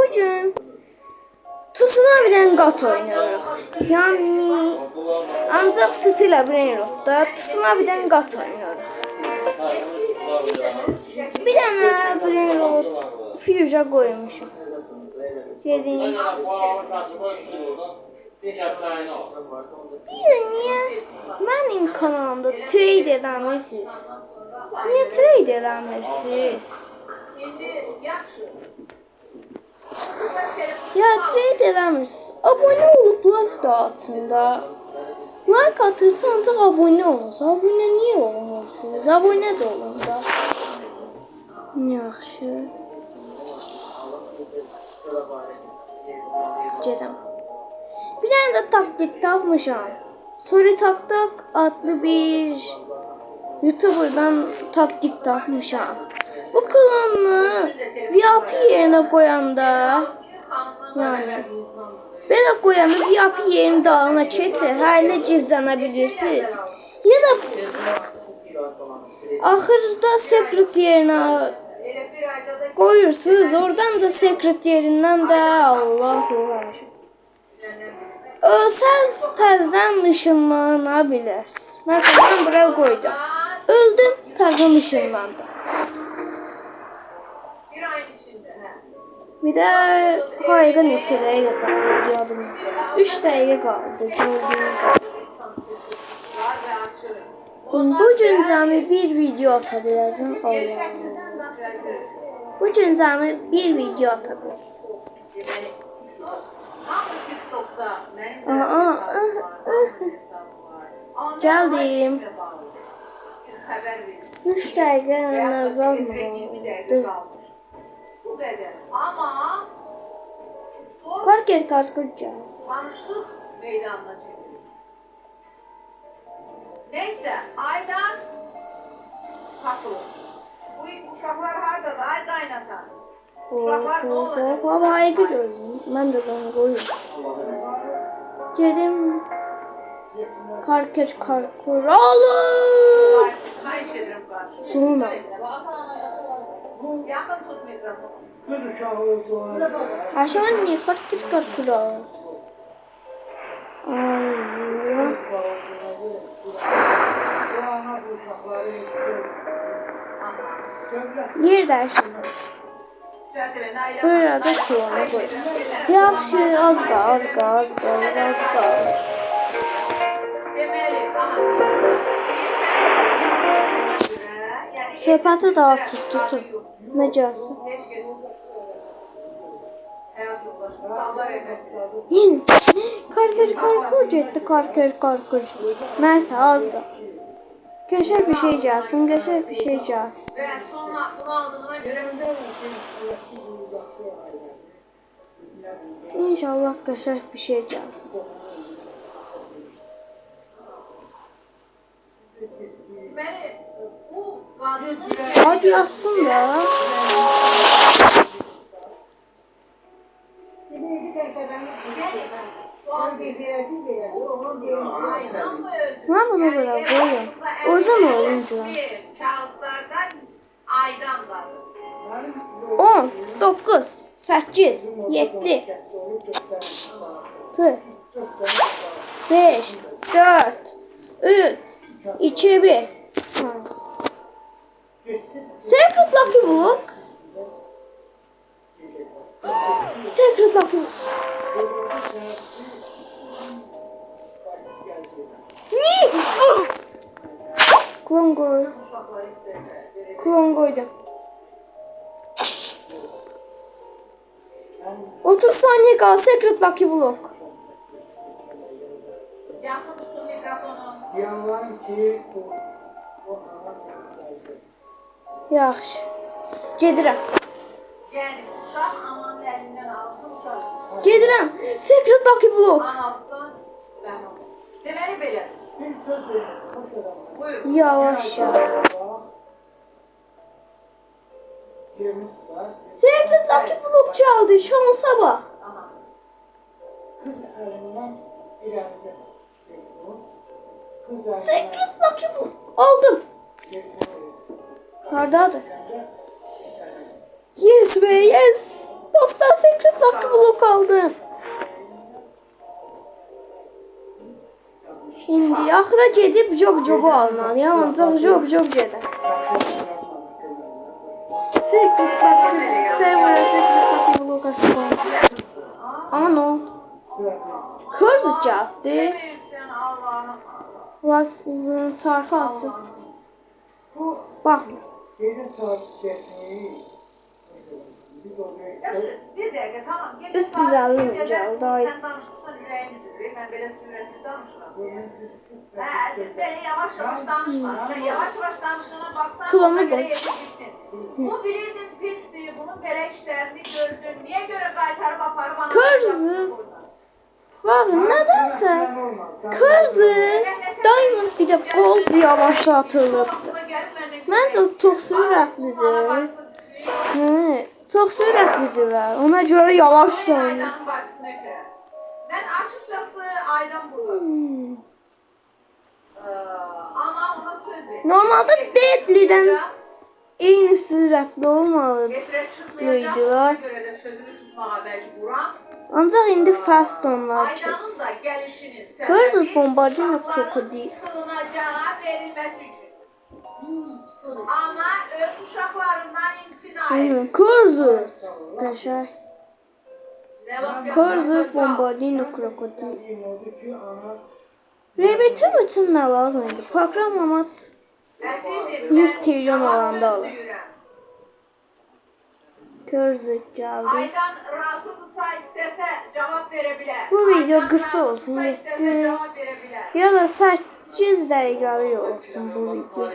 Bugün Tsunami'den qaç oynayırıq. Yani ancaq Stila Brainrot'da Tsunami'den qaç oynayırıq. Bir dənə Brainrot Fuse'a qoymuşum. Gedin. Niye benim kanalımda trade edəmirsiniz? Niye trade edəmirsiniz? Ya trade edəmirsiniz. Abone olup like da atın da. Like atırsa ancaq abone olunuz. Abone niye olmuyorsunuz? Abone de olun da. Yaxşı. Gedəm. Bir tane de taktik tapmışam. Sorry Tak adlı bir YouTuber'dan taktik tapmışam. Bu klanı VIP yerine koyanda, yani böyle koyanda VIP yerinin dağına keçsə, hələ gizlənəbilirsiniz. Ya da axırda secret yerine koyursunuz, oradan da secret yerindən də Allahu var. Ölsəz təzdən ışınlana bilərsiniz. Məsələn, mən buraya qoydum. Öldüm, təzdən ışınlandım. Bir də hayra neçə dəqiqə qaldı yadım. 3 dəqiqə qaldı. Bugün cəmi bir video ata biləcəm. Bugün cəmi bir video ata biləcəm. Geldim. 3 dəqiqə azalmadı. Parker gel. Neyse, Aydan haklı. Bu uşaklar harda da ay kaynatan. Uşaklar ne olacak? Baba ayı gözüm. Ben de bunu koyuyorum. Gelim. Parker alın. Sonra. Yakın tut mikrofonu. Aşağı niye Parker alın? Allah. Yer dersin. Burada kulağına koy. Yaxşı, az qal. Söhbəti daha açıq tutun. Necəsə. Yine. Karkır getdi, karkır. Nəysə, az qal. Qəşəng bir şey gəlsin. Ben sonra bunu aldığına göre İnşallah qəşəng bir şey gəlir. bu kadının Hadi yazsın da. Ben bunu böyle koyuyorum. O zaman olunca. Kağıtlardan aydan var. 10, 9, 8, 7, 6, 5, 4, 3, 2, 1. Secret Lucky Block. Secret Lucky Block. Ne? Klon koydum. 30 saniye kal. Secret Lucky Block. Yakın tutun mikrofonu. Yaxşı. Gedirəm. Yani uşaq amanın elinden alsın uşaq. Gedirəm. Secret Lucky Block. Anasın. Deməli belə. Buyur. Yavaş. Secret Lucky Block çaldı. Şansa bak. Secret Lucky Block. Aldım. Hardadır? Yes be yes. Dostlar Secret Lucky Block aldım. Şimdi axıra gedib job almalıyam. Ancaq job gedər. Secret Lucky Block'a spawn. Ano. Cursed gəldi. Verirsen Allah'ım. Bak çarxı açıb. Bax. Bir dakika tamam. 350 min gəldi. Ay. Sen danışırsan yüreğimiz üzülür. Ben böyle sürekli danışıram. Böyle yavaş yavaş danışma. Sen yavaş yavaş danışına baksan Kulağına ona göre bak. yerin bitsin. Bu bilirdin pisliği. Bunun böyle işlerini gördün. Niye göre kaytarıp aparıp bana Cursed. Bak nədənsə Cursed Diamond bir də Gold yavaşlatılıb. Məncə çox sürətlidir. Çox sürətlidirlər. Ona görə yavaşlayın. Ben açıkçası aydan bulurum. Ama ona söz ver. Normalda Deadly'dən eyni sürətli olmalıdır. Getirə çıxmayacaq. Ona göre de sözünü tutmağa mecburam. Ancaq indi fast onlar keç. Aydanın da gəlişinin Cursed Bombardino Krokodil. sığınacağı verilməsi üçün. Ama öz uşaqlarından imtina et. Cursed. Qəşəng. Ne vaxt Cursed Bombardino Krokodil. Rebetim üçün nə lazım idi? Proqramamat Əzizim, 100 mən trilyon cavab olanda alır. gözləyirəm. Cursed gəldi. Aydan razıdırsa istəsə cavab verə bilər. Bu video Aydan qısa olsun, razıdırsa istəsə 7 cavab verə bilər. ya da 8 dəqiqəlik olsun bu video.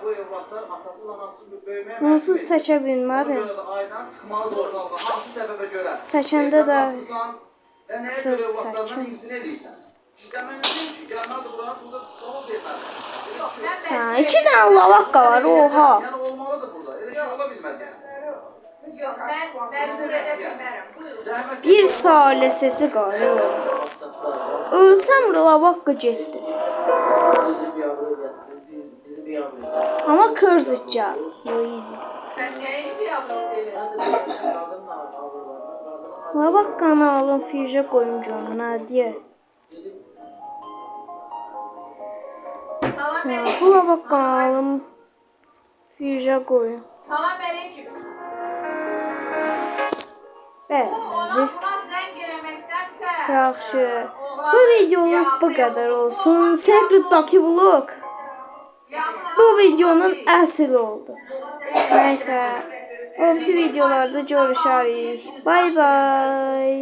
Bu evlatlar atasıyla anası böyüməyə Onsuz çəkə bilmədim. aydan çıxmalı doğrudan. Hansı səbəbə görə? Çəkəndə də Nəyə söz görə evlatlardan çəkin. imtina edirsən? İşləməni deyim ki, gəlməli bura, burada cavab verməli. Ha, 2 dənə lavaqqa var, oha. Yəni olmalıdır burada. Elə şey ola bilməz yəni. Yox, mən məcbur edə bilmərəm. Buyurun. Zəhmət Bir salə səsi qalır. Ölsəm lavaqqa getdi. Amma Cursed gəldi. Easy. Sən nəyini bir alın Lavaqqanı alım, füzə qoyum görüm, nə deyək. Salam Ha, əleyküm. bu lavaqqanı alım, füzə qoyum. Salam əleyküm. Bəli. Ona buna zəng eləməkdənsə Yaxşı. Bu videoluk bu qədər olsun. Secret Lucky Block bu videonun əsli oldu. Nəysə, o videolarda görüşərik. Bye bye.